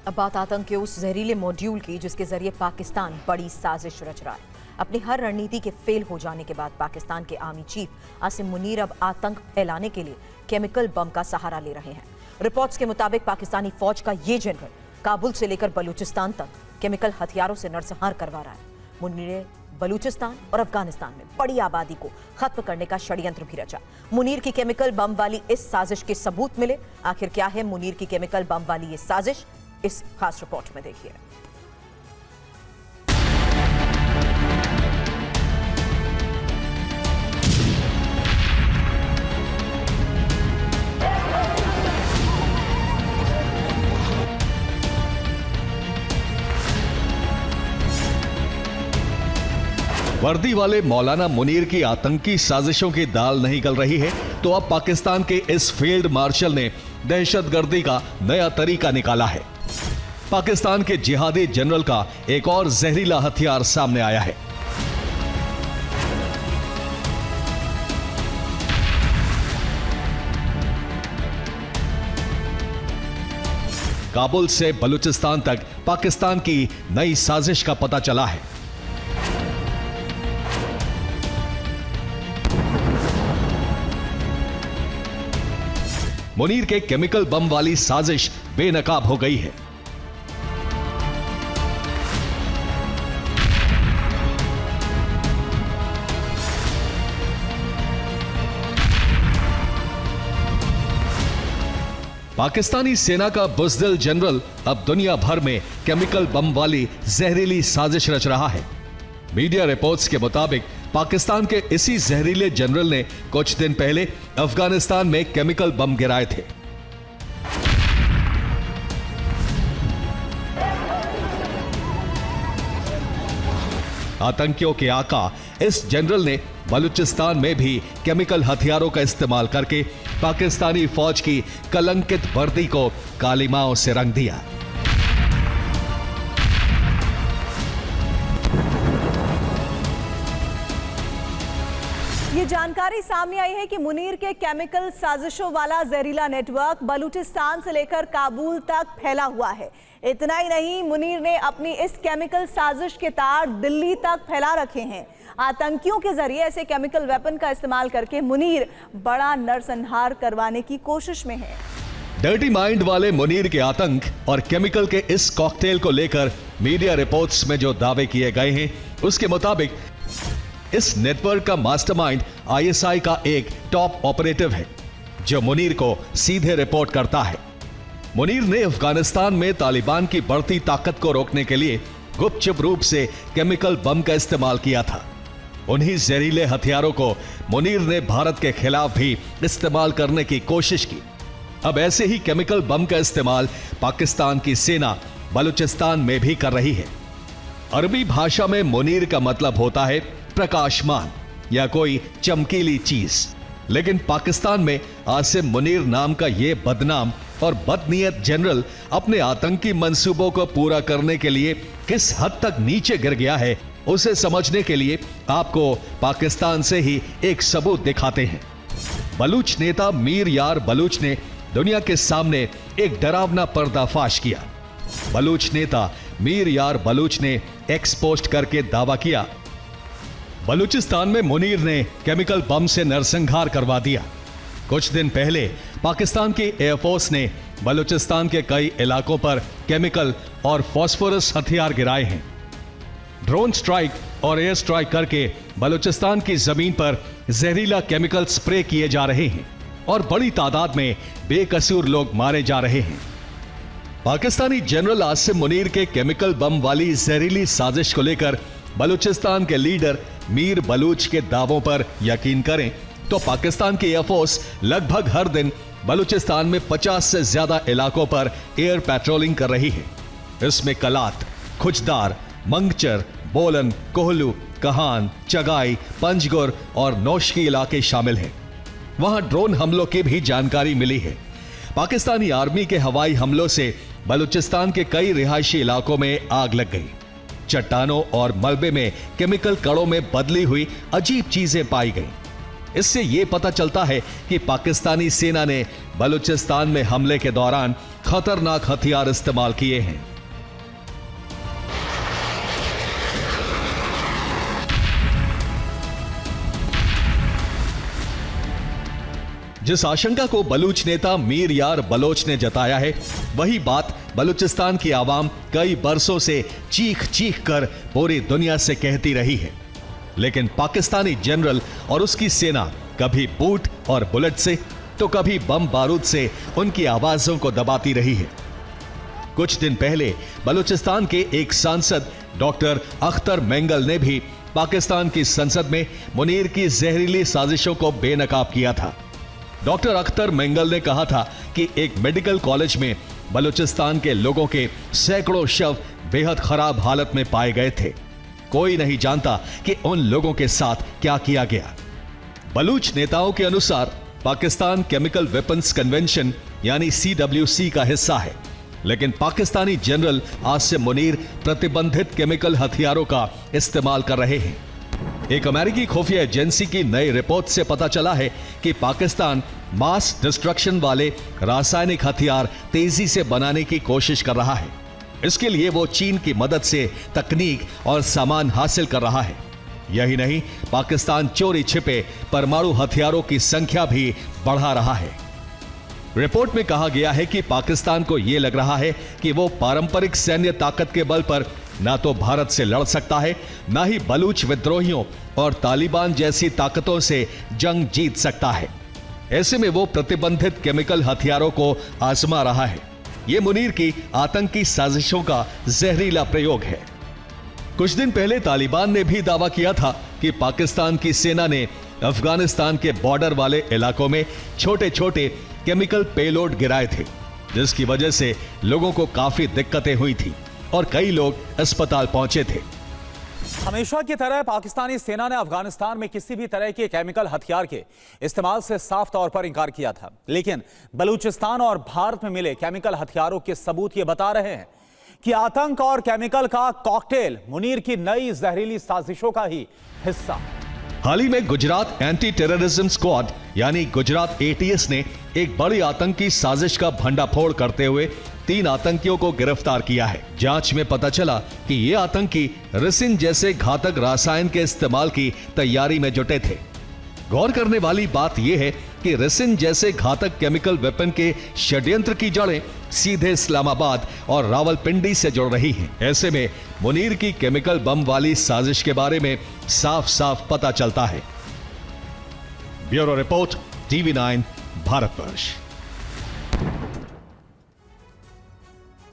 अब बात आतंक के उस जहरीले मॉड्यूल की जिसके जरिए पाकिस्तान बड़ी साजिश रच रहा है। अपनी हर रणनीति के फेल हो जाने के बाद पाकिस्तान के आर्मी चीफ आसिम मुनीर अब आतंक फैलाने के लिए केमिकल बम का सहारा ले रहे हैं। रिपोर्ट्स के मुताबिक पाकिस्तानी फौज का ये जनरल काबुल से लेकर बलूचिस्तान तक केमिकल हथियारों से नरसंहार करवा रहा है। मुनीर ने बलूचिस्तान और अफगानिस्तान में बड़ी आबादी को खत्म करने का षड्यंत्र भी रचा। मुनीर की केमिकल बम वाली इस साजिश के सबूत मिले। आखिर क्या है मुनीर की केमिकल बम वाली ये साजिश, इस खास रिपोर्ट में देखिए। वर्दी वाले मौलाना मुनीर की आतंकी साजिशों की दाल नहीं गल रही है तो अब पाकिस्तान के इस फील्ड मार्शल ने दहशतगर्दी का नया तरीका निकाला है। पाकिस्तान के जिहादी जनरल का एक और जहरीला हथियार सामने आया है। काबुल से बलूचिस्तान तक पाकिस्तान की नई साजिश का पता चला है। मुनीर के केमिकल बम वाली साजिश बेनकाब हो गई है। पाकिस्तानी सेना का बुज़दिल जनरल अब दुनिया भर में केमिकल बम वाली जहरीली साजिश रच रहा है। मीडिया रिपोर्ट्स के मुताबिक पाकिस्तान के इसी जहरीले जनरल ने कुछ दिन पहले अफगानिस्तान में केमिकल बम गिराए थे। आतंकियों के आका इस जनरल ने बलूचिस्तान में भी केमिकल हथियारों का इस्तेमाल करके पाकिस्तानी फौज की कलंकित वर्दी को कालिमाओं से रंग दिया। ये जानकारी सामने आई है कि मुनीर के केमिकल साजिशों वाला जहरीला नेटवर्क बलूचिस्तान से लेकर काबुल तक फैला हुआ है। इतना ही नहीं, मुनीर ने अपनी इस केमिकल साजिश के तार दिल्ली तक फैला रखे हैं। आतंकियों के जरिए ऐसे केमिकल वेपन का इस्तेमाल करके मुनीर बड़ा नरसंहार करवाने की कोशिश में है। डर्टी माइंड वाले मुनीर के आतंक और केमिकल के इस कॉकटेल को लेकर मीडिया रिपोर्ट्स में जो दावे किए गए हैं उसके मुताबिक इस नेटवर्क का मास्टरमाइंड आईएसआई का एक टॉप ऑपरेटिव है जो मुनीर को सीधे रिपोर्ट करता है। मुनीर ने अफगानिस्तान में तालिबान की बढ़ती ताकत को रोकने के लिए गुपचुप रूप से केमिकल बम का इस्तेमाल किया था। उन्हीं जहरीले हथियारों को मुनीर ने भारत के खिलाफ भी इस्तेमाल करने की कोशिश की। अब ऐसे ही केमिकल बम का इस्तेमाल पाकिस्तान की सेना बलूचिस्तान में भी कर रही है। अरबी भाषा में मुनीर का मतलब होता है प्रकाशमान या कोई चमकीली चीज, लेकिन पाकिस्तान में आसिम मुनीर नाम का यह बदनाम और बदनीयत जनरल अपने आतंकी मंसूबों को पूरा करने के लिए किस हद तक नीचे गिर गया है उसे समझने के लिए आपको पाकिस्तान से ही एक सबूत दिखाते हैं। बलूच नेता मीर यार बलूच ने दुनिया के सामने एक डरावना पर्दाफाश किया। बलूच नेता मीर यार बलूच ने एक्स पोस्ट करके दावा किया, बलूचिस्तान में मुनीर ने केमिकल बम से नरसंहार करवा दिया। कुछ दिन पहले पाकिस्तान की एयरफोर्स ने बलूचिस्तान के कई इलाकों पर केमिकल और फास्फोरस हथियार गिराए हैं। ड्रोन स्ट्राइक और एयर स्ट्राइक करके बलूचिस्तान की जमीन पर जहरीला केमिकल स्प्रे किए जा रहे हैं और बड़ी तादाद में बेकसूर लोग मारे जा रहे हैं। पाकिस्तानी जनरल आसिम मुनीर के केमिकल बम वाली जहरीली साजिश को लेकर बलूचिस्तान के लीडर मीर बलूच के दावों पर यकीन करें तो पाकिस्तान की एयरफोर्स लगभग हर दिन बलूचिस्तान में 50 से ज्यादा इलाकों पर एयर पेट्रोलिंग कर रही है। इसमें कलात, खुचदार, मंगचर, बोलन, कोहलू, कहान, चगाई, पंजगुर और नौशकी इलाके शामिल हैं। वहां ड्रोन हमलों की भी जानकारी मिली है। पाकिस्तानी आर्मी के हवाई हमलों से बलूचिस्तान के कई रिहायशी इलाकों में आग लग गई। चट्टानों और मलबे में केमिकल कणों में बदली हुई अजीब चीजें पाई गईं। इससे ये पता चलता है कि पाकिस्तानी सेना ने बलूचिस्तान में हमले के दौरान खतरनाक हथियार इस्तेमाल किए हैं। जिस आशंका को बलूच नेता मीर यार बलोच ने जताया है, वही बात बलूचिस्तान की आवाम कई बरसों से चीख चीख कर पूरी दुनिया से कहती रही है। लेकिन पाकिस्तानी जनरल और उसकी सेना कभी बूट और बुलेट से तो कभी बम बारूद से उनकी आवाजों को दबाती रही है। कुछ दिन पहले बलूचिस्तान के एक सांसद डॉक्टर अख्तर मेंगल ने भी पाकिस्तान की संसद में मुनीर की जहरीली साजिशों को बेनकाब किया था। डॉक्टर अख्तर मेंगल ने कहा था कि एक मेडिकल कॉलेज में बलूचिस्तान के लोगों के सैकड़ों शव बेहद खराब हालत में पाए गए थे। कोई नहीं जानता कि उन लोगों के साथ क्या किया गया। बलूच नेताओं के अनुसार पाकिस्तान केमिकल वेपन्स कन्वेंशन यानी CWC का हिस्सा है, लेकिन पाकिस्तानी जनरल आसिम मुनीर प्रतिबंधित केमिकल हथियारों का इस्तेमाल कर रहे हैं। एक अमेरिकी खुफिया एजेंसी की नई रिपोर्ट से पता चला है कि पाकिस्तान मास डिस्ट्रक्शन वाले रासायनिक हथियार तेजी से बनाने की कोशिश कर रहा है। इसके लिए वो चीन की मदद से तकनीक और सामान हासिल कर रहा है। यही नहीं, पाकिस्तान चोरी छिपे परमाणु हथियारों की संख्या भी बढ़ा रहा है। रिपोर्ट में कहा गया है कि पाकिस्तान को यह लग रहा है कि वो पारंपरिक सैन्य ताकत के बल पर ना तो भारत से लड़ सकता है, ना ही बलूच विद्रोहियों और तालिबान जैसी ताकतों से जंग जीत सकता है। ऐसे में वो प्रतिबंधित केमिकल हथियारों को आजमा रहा है। ये मुनीर की आतंकी साजिशों का जहरीला प्रयोग है। कुछ दिन पहले तालिबान ने भी दावा किया था कि पाकिस्तान की सेना ने अफगानिस्तान के बॉर्डर वाले इलाकों में छोटे छोटे केमिकल पेलोड गिराए थे, जिसकी वजह से लोगों को काफी दिक्कतें हुई थी और कई लोग अस्पताल पहुंचे थे। हमेशा की तरह पाकिस्तानी सेना ने अफगानिस्तान में किसी भी तरह के केमिकल हथियार के इस्तेमाल से साफ तौर पर इंकार किया था, लेकिन बलूचिस्तान और भारत में मिले केमिकल हथियारों के सबूत ये बता रहे हैं कि आतंक और केमिकल का कॉकटेल मुनीर की नई जहरीली साजिशों का ही हिस्सा। हाल ही में गुजरात एंटी टेररिज्म स्क्वाड यानी गुजरात ATS ने एक बड़ी आतंकी साजिश का भंडाफोड़ करते हुए 3 आतंकियों को गिरफ्तार किया है। जांच में पता चला कि ये आतंकी रेसिन जैसे घातक रसायन के इस्तेमाल की तैयारी में जुटे थे। गौर करने वाली बात यह है कि रेसिन जैसे घातक केमिकल वेपन के षड्यंत्र की जड़ें सीधे इस्लामाबाद और रावलपिंडी से जुड़ रही हैं। ऐसे में मुनीर की केमिकल बम वाली साजिश के बारे में साफ साफ पता चलता है। Bureau report, TV9 Bharatvarsh.